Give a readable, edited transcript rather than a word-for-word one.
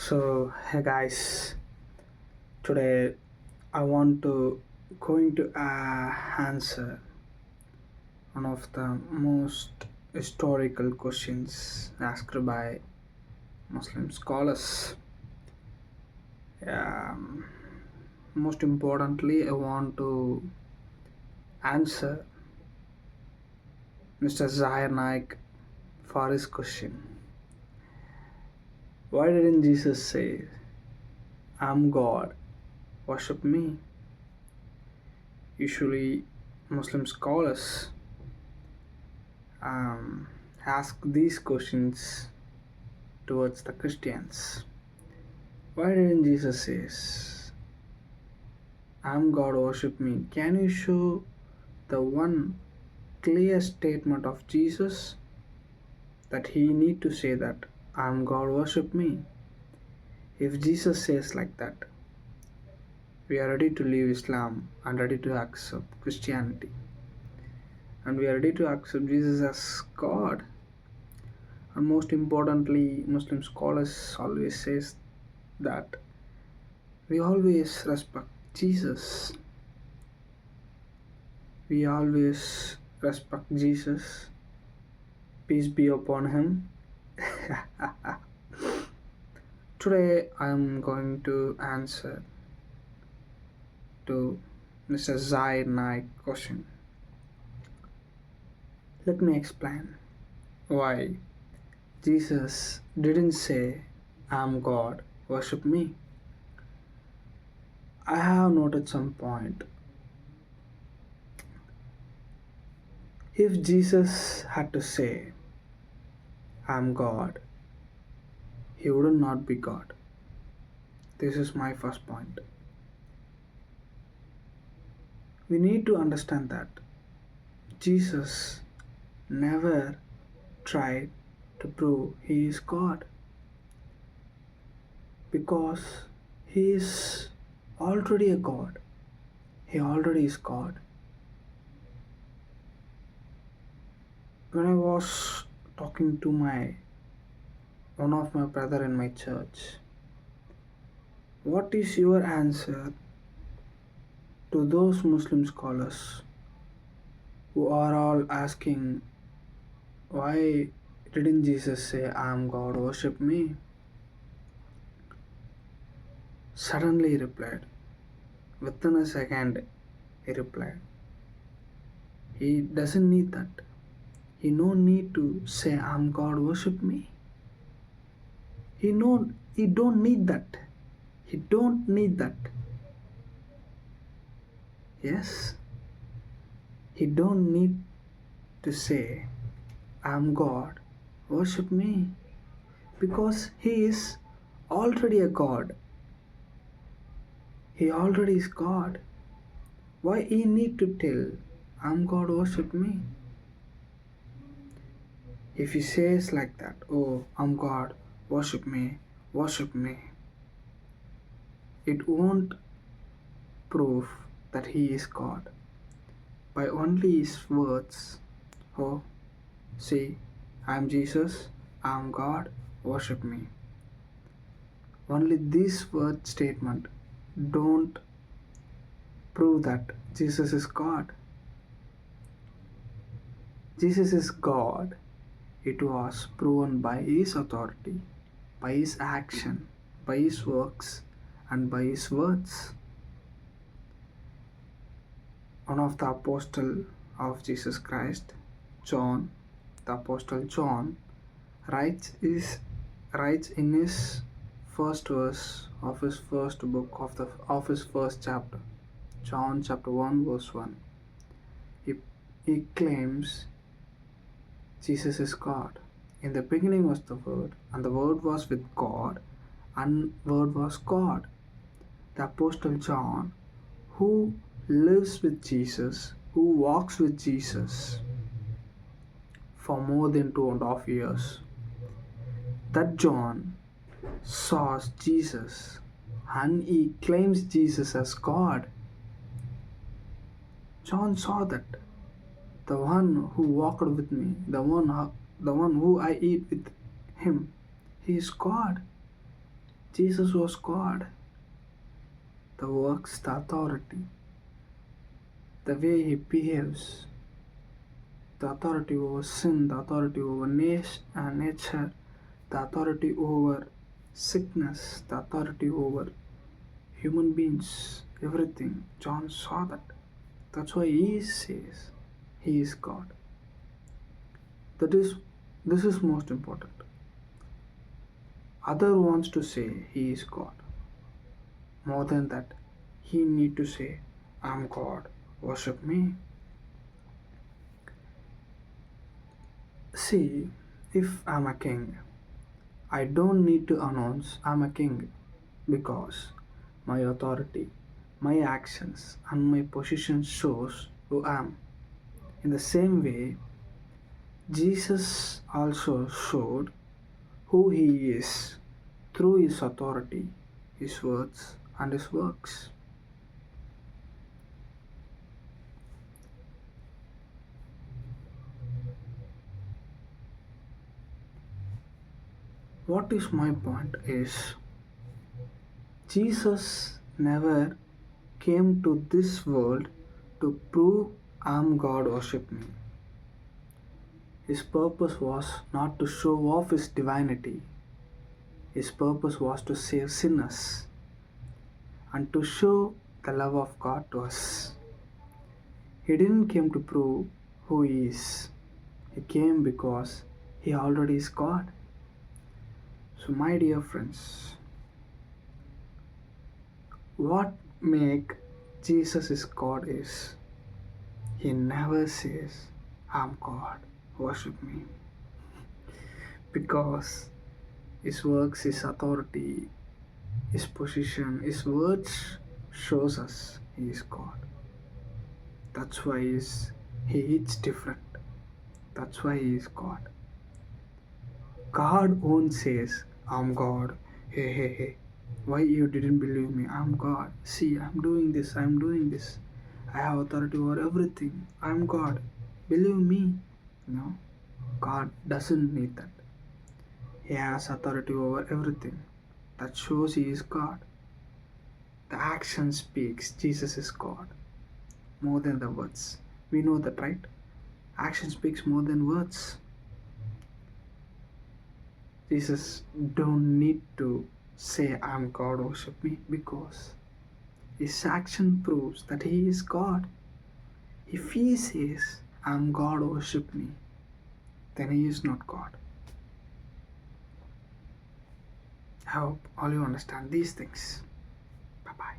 So, hey guys, today I want to going to answer one of the most historical questions asked by Muslim scholars. Um, Most importantly, I want to answer Mr. Zakir Naik for his question. Why didn't Jesus say, "I'm God, worship me"? Usually, Muslim scholars um, ask these questions towards the Christians. Why didn't Jesus say, "I'm God, worship me"? Can you show the one clear statement of Jesus that he need to say that "I'm God, worship me"? If Jesus says like that, we are ready to leave Islam and ready to accept Christianity, and we are ready to accept Jesus as God. And most importantly, Muslim scholars always says that we always respect Jesus. We always respect Jesus. Peace be upon him. Today I am going to answer to Mr. Zakir Naik question. Let me explain why Jesus didn't say, "I'm God, worship me." I have noted some point. If Jesus had to say, "I'm God," he would not be God. This is my first point. We need to understand that Jesus never tried to prove he is God because he is already a God. He already is God. When I was talking to my one of my brother in my church, what is your answer to those Muslim scholars who are all asking, why didn't Jesus say, "I'm God, worship me"? Suddenly he replied. Within a second he replied. He doesn't need that. He no need to say, "I'm God, worship me." He don't need that. He don't need that. Yes. He don't need to say, "I'm God, worship me." Because he is already a God. He already is God. Why he need to tell, "I'm God, worship me"? If he says like that, "Oh, I'm God, worship me," it won't prove that he is God. By only his words, "Oh, see, I'm Jesus, I'm God, worship me." Only this word statement don't prove that Jesus is God. Jesus is God. It was proven by his authority, by his action, by his works, and by his words. One of the apostle of Jesus Christ, John, the apostle John, writes is writes in his first verse of his first book of his first chapter, John chapter 1 verse 1. He, he claims Jesus is God. In the beginning was the Word, and the Word was with God, and Word was God. The Apostle John, who lives with Jesus, who walks with Jesus for more than 2.5 years, that John saw Jesus and he claims Jesus as God. John saw that the one who walked with me, the one who I eat with him, he is God. Jesus was God. The works, the authority, the way he behaves, the authority over sin, the authority over nature, the authority over sickness, the authority over human beings, everything. John saw that. That's why he says he is God. That is, this is most important. Other wants to say he is God. More than that, he need to say, I'm God, worship me. See, if I'm a king, I don't need to announce I'm a king because my authority, my actions, and my position shows who I am. In the same way, Jesus also showed who he is through his authority, his words, and his works. What is my point is Jesus never came to this world to prove I'm God, worship me. His purpose was not to show off his divinity. His purpose was to save sinners and to show the love of God to us. He didn't come to prove who he is. He came because he already is God. So my dear friends, what make Jesus is God is he never says I'm God, worship me, because his works, his authority, his position, his words shows us he is God. That's why he is different. That's why he is God. God won't says, I'm God. Hey, hey, hey. Why you didn't believe me? I'm God. See, I'm doing this. I'm doing this. I have authority over everything. I'm God. Believe me. No. God doesn't need that. He has authority over everything. That shows he is God. The action speaks. Jesus is God. More than the words. We know that, right? Action speaks more than words. Jesus don't need to say I'm God, worship me, because his action proves that he is God. If he says I'm God, worship me, then he is not God. I hope all you understand these things. Bye bye.